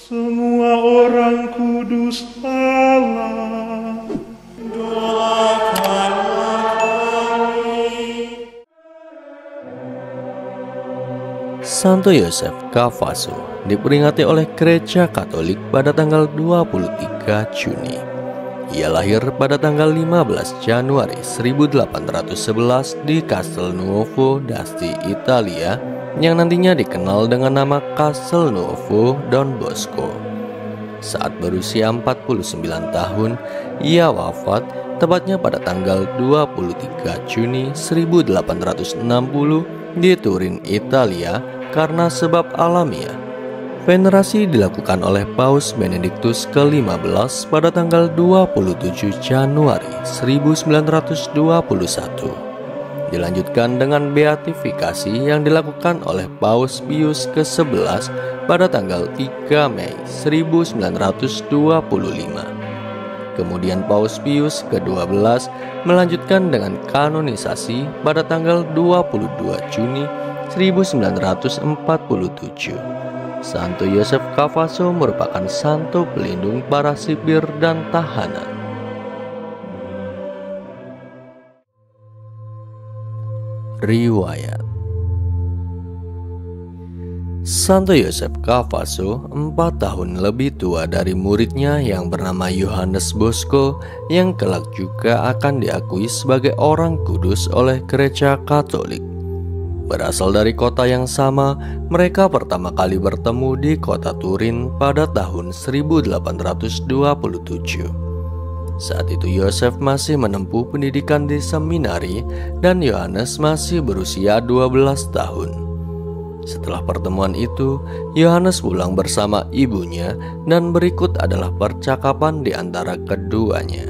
Semua orang kudus Allah, doakanlah kami. Santo Yosef Kavaso diperingati oleh Gereja Katolik pada tanggal 23 Juni. Ia lahir pada tanggal 15 Januari 1811 di Castelnuovo d'Asti, Italia, yang nantinya dikenal dengan nama Castelnuovo Don Bosco. Saat berusia 49 tahun, ia wafat tepatnya pada tanggal 23 Juni 1860 di Turin, Italia, karena sebab alamiah. Venerasi dilakukan oleh Paus Benediktus ke-15 pada tanggal 27 Januari 1921. Dilanjutkan dengan beatifikasi yang dilakukan oleh Paus Pius ke-11 pada tanggal 3 Mei 1925. Kemudian Paus Pius ke-12 melanjutkan dengan kanonisasi pada tanggal 22 Juni 1947. Santo Yosef Kavaso merupakan santo pelindung para sipir dan tahanan. Riwayat Santo Yosef Kavaso 4 tahun lebih tua dari muridnya yang bernama Yohanes Bosco, yang kelak juga akan diakui sebagai orang kudus oleh Gereja Katolik. Berasal dari kota yang sama, mereka pertama kali bertemu di kota Turin pada tahun 1827. Saat itu Yosef masih menempuh pendidikan di seminari dan Yohanes masih berusia 12 tahun. Setelah pertemuan itu, Yohanes pulang bersama ibunya dan berikut adalah percakapan di antara keduanya.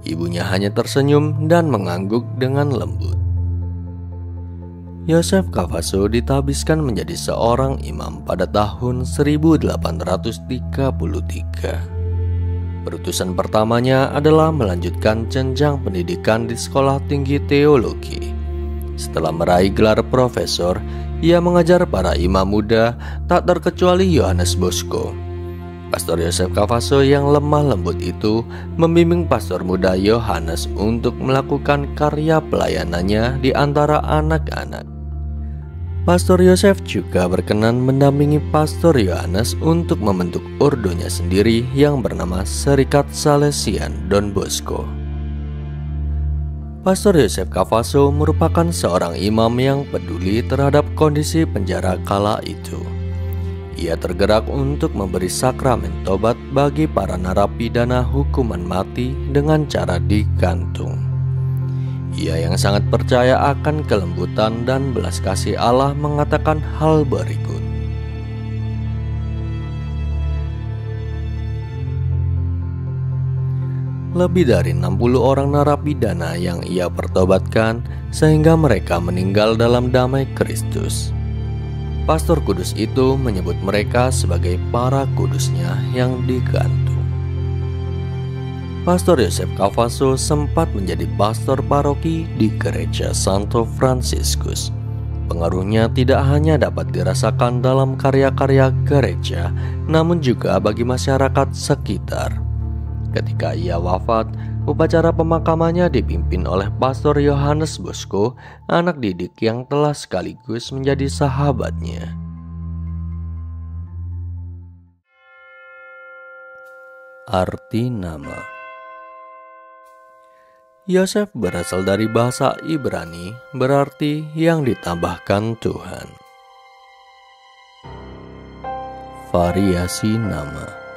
Ibunya hanya tersenyum dan mengangguk dengan lembut. Yosef Kavaso ditabiskan menjadi seorang imam pada tahun 1833. Perutusan pertamanya adalah melanjutkan jenjang pendidikan di sekolah tinggi teologi. Setelah meraih gelar profesor, ia mengajar para imam muda, tak terkecuali Yohanes Bosco. Pastor Yosef Kavaso yang lemah lembut itu membimbing pastor muda Yohanes untuk melakukan karya pelayanannya di antara anak-anak. Pastor Yosef juga berkenan mendampingi Pastor Yohanes untuk membentuk ordonya sendiri yang bernama Serikat Salesian Don Bosco. Pastor Yosef Kavaso merupakan seorang imam yang peduli terhadap kondisi penjara kala itu. Ia tergerak untuk memberi sakramen tobat bagi para narapidana hukuman mati dengan cara digantung. Ia yang sangat percaya akan kelembutan dan belas kasih Allah mengatakan hal berikut. Lebih dari 60 orang narapidana yang ia pertobatkan sehingga mereka meninggal dalam damai Kristus. Pastor kudus itu menyebut mereka sebagai para kudusnya yang digantung. Pastor Yosef Kavaso sempat menjadi pastor paroki di Gereja Santo Fransiskus. Pengaruhnya tidak hanya dapat dirasakan dalam karya-karya gereja, namun juga bagi masyarakat sekitar. Ketika ia wafat, upacara pemakamannya dipimpin oleh Pastor Yohanes Bosco, anak didik yang telah sekaligus menjadi sahabatnya. Arti nama Yosef berasal dari bahasa Ibrani, berarti yang ditambahkan Tuhan. Variasi nama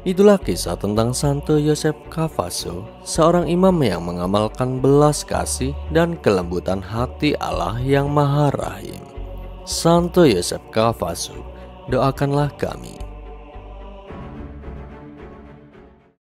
Itulah kisah tentang Santo Yosef Kavaso, seorang imam yang mengamalkan belas kasih dan kelembutan hati Allah yang Maha Rahim. Santo Yosef Kavaso, doakanlah kami.